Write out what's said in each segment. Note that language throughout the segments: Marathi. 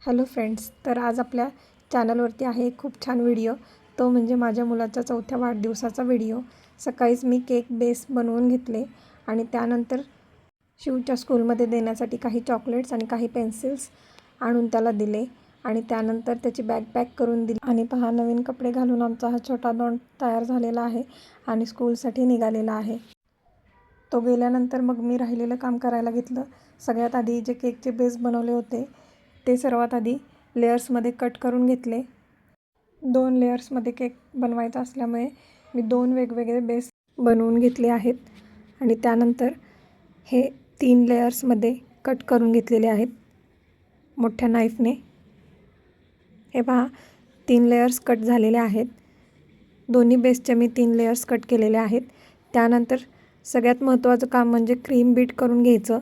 हॅलो फ्रेंड्स, तर आज आपल्या चॅनलवरती आहे एक खूप छान व्हिडिओ. तो म्हणजे माझ्या मुलाच्या 4थ्या वाढदिवसाचा व्हिडिओ. सकाळीच मी केक बेस बनवून घेतले आणि त्यानंतर शिवच्या स्कूलमध्ये देण्यासाठी काही चॉकलेट्स आणि काही पेन्सिल्स आणून त्याला दिले आणि त्यानंतर त्याची बॅग पॅक करून दिली. आणि पहा, नवीन कपडे घालून आमचा हा छोटा दोंड तयार झालेला आहे आणि स्कूलसाठी निघालेला आहे. तो गेल्यानंतर मग मी राहिलेलं काम करायला घेतलं. सगळ्यात आधी जे केकचे बेस बनवले होते ते सर्वात आधी लेयर्समध्ये कट करून घेतले. 2 लेयर्समध्ये केक बनवायचा असल्यामुळे मी 2 वेगवेगळे बेस बनवून घेतले आहेत आणि त्यानंतर हे 3 लेयर्समध्ये कट करून घेतलेले आहेत मोठ्या नाईफने. हे पहा, 3 लेयर्स कट झालेले आहेत. दोन्ही बेसचे मी 3 लेयर्स कट केलेले आहेत. त्यानंतर सगळ्यात महत्त्वाचं काम म्हणजे क्रीम बीट करून घ्यायचं.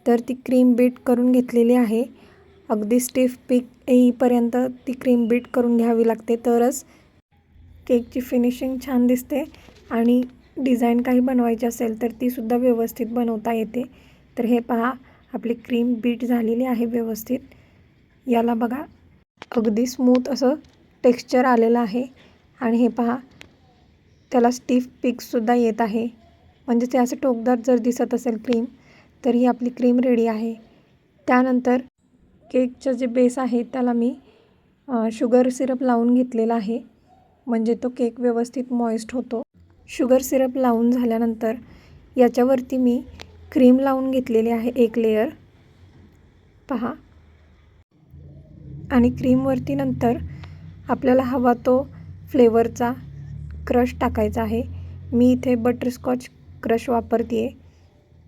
तर ती क्रीम बीट करून घेतलेली आहे. अगदी स्टिफ पीक येईपर्यंत ती क्रीम बीट करून घ्यावी लागते, तरच केकची फिनिशिंग छान दिसते आणि डिझाईन काही बनवायची असेल तर तीसुद्धा व्यवस्थित बनवता येते. तर हे पहा, आपली क्रीम बीट झालेली आहे व्यवस्थित. याला बघा, अगदी स्मूथ असं टेक्स्चर आलेलं आहे आणि हे पहा, त्याला स्टिफ पीकसुद्धा येत आहे. म्हणजे ते असं टोकदार जर दिसत असेल क्रीम, तर ही आपली क्रीम रेडी आहे. त्यानंतर केकचं जे बेस आहे त्याला मी शुगर सिरप लावून घेतलेला आहे, म्हणजे तो केक व्यवस्थित मॉइस्ट होतो. शुगर सिरप लावून झाल्यानंतर याच्यावरती मी क्रीम लावून घेतलेली आहे 1 लेयर, पहा. आणि क्रीमवरती नंतर आपल्याला हवा तो फ्लेवरचा क्रश टाकायचा आहे. मी इथे बटरस्कॉच क्रश वापरते आहे.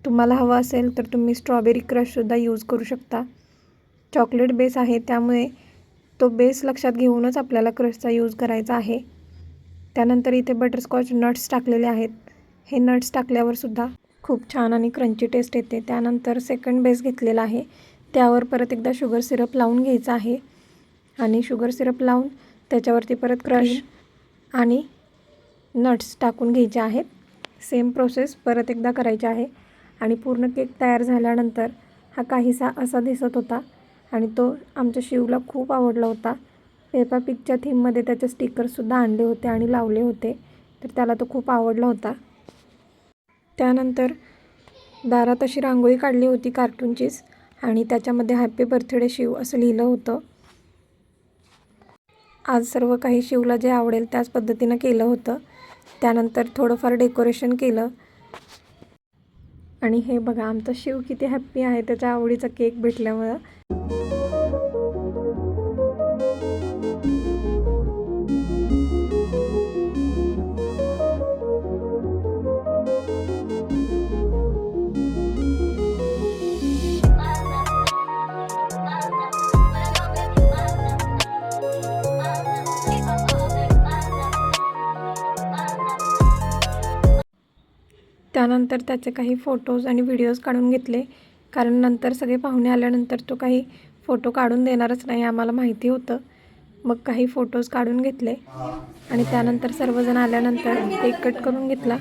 तुम्हाला हवा असेल तर तुम्ही स्ट्रॉबेरी क्रशसुद्धा यूज करू शकता. चॉकलेट बेस आहे त्यामुळे तो बेस लक्षात घेऊनच आपल्याला क्रशचा यूज करायचा आहे. त्यानंतर इथे बटरस्कॉच नट्स टाकलेले आहेत. हे नट्स टाकल्यावरसुद्धा खूप छान आणि क्रंची टेस्ट येते. त्यानंतर सेकंड बेस घेतलेला आहे, त्यावर परत एकदा शुगर सिरप लावून घ्यायचं आहे आणि शुगर सिरप लावून त्याच्यावरती परत क्रश आणि नट्स टाकून घ्यायचे आहेत. सेम प्रोसेस परत एकदा करायची आहे. आणि पूर्ण केक तयार झाल्यानंतर हा काहीसा असा दिसत होता आणि तो आमच्या शिवला खूप आवडला होता. पेपा पिगच्या थीममध्ये त्याचे स्टिकर्ससुद्धा आणले होते आणि लावले होते, तर त्याला तो खूप आवडला होता. त्यानंतर दारात अशी रांगोळी काढली होती कार्टूनचीच आणि त्याच्यामध्ये हॅपी बर्थडे शिव असं लिहिलं होतं. आज सर्व काही शिवला जे आवडेल त्याच पद्धतीनं केलं होतं. त्यानंतर थोडंफार डेकोरेशन केलं आणि हे बघा, आमचा शिव किती हॅप्पी आहे त्याच्या आवडीचा केक भेटल्यामुळं. त्यानंतर त्याचे काही फोटोज आणि व्हिडिओज काढून घेतले, कारण नंतर सगळे पाहुणे आल्यानंतर तो काही फोटो काढून देणारच नाही, आम्हाला माहिती होतं. मग काही फोटोज काढून घेतले आणि त्यानंतर सर्वजण आल्यानंतर केक कट करून घेतला.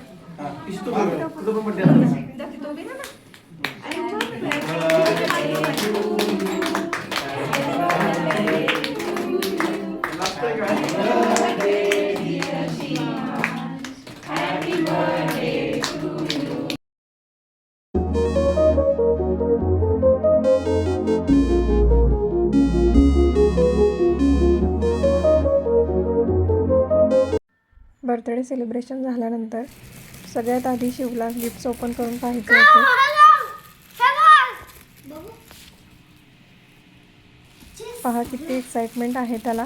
बर्थडे सेलिब्रेशन झाल्यानंतर सगळ्यात आधी शिवला गिफ्ट्स ओपन करून पाहायचे होते. पहा, किती एक्साइटमेंट आहे त्याला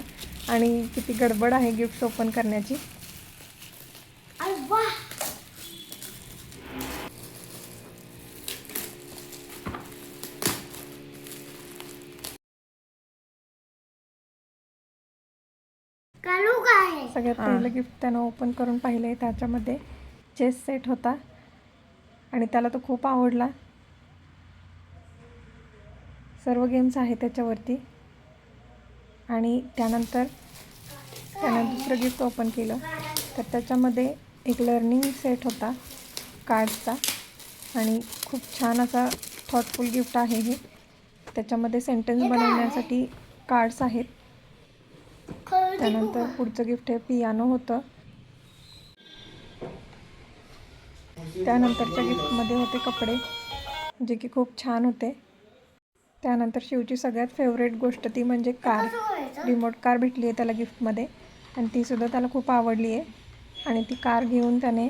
आणि किती गडबड आहे गिफ्ट्स ओपन करण्याची. सगळ्यात पहिलं गिफ्ट त्यानं ओपन करून पाहिलं. त्याच्यामध्ये चेस सेट होता आणि त्याला तो खूप आवडला. सर्व गेम्स आहे त्याच्यावरती. आणि त्यानंतर त्यानं दुसरं गिफ्ट ओपन केलं, तर त्याच्यामध्ये एक लर्निंग सेट होता कार्ड्सचा आणि खूप छान असा थॉटफुल गिफ्ट आहे हे. त्याच्यामध्ये सेंटेन्स बनवण्यासाठी कार्ड्स आहेत. त्यानंतर पुढचं गिफ्ट हे पियानो होतं. त्यानंतरच्या गिफ्टमध्ये होते कपडे, जे की खूप छान होते. त्यानंतर शिवची सगळ्यात फेवरेट गोष्ट ती म्हणजे कार. रिमोट कार भेटली आहे त्याला गिफ्टमध्ये आणि तीसुद्धा त्याला खूप आवडली आहे. आणि ती कार घेऊन त्याने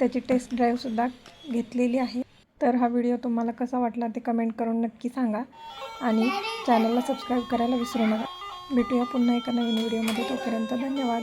त्याची टेस्ट ड्राईव्हसुद्धा घेतलेली आहे. तर हा व्हिडिओ तुम्हाला कसा वाटला ते कमेंट करून नक्की सांगा आणि चॅनलला सबस्क्राईब करायला विसरू नका. भेटूया पुन्हा एका नवीन व्हिडिओमध्ये. तोपर्यंत धन्यवाद.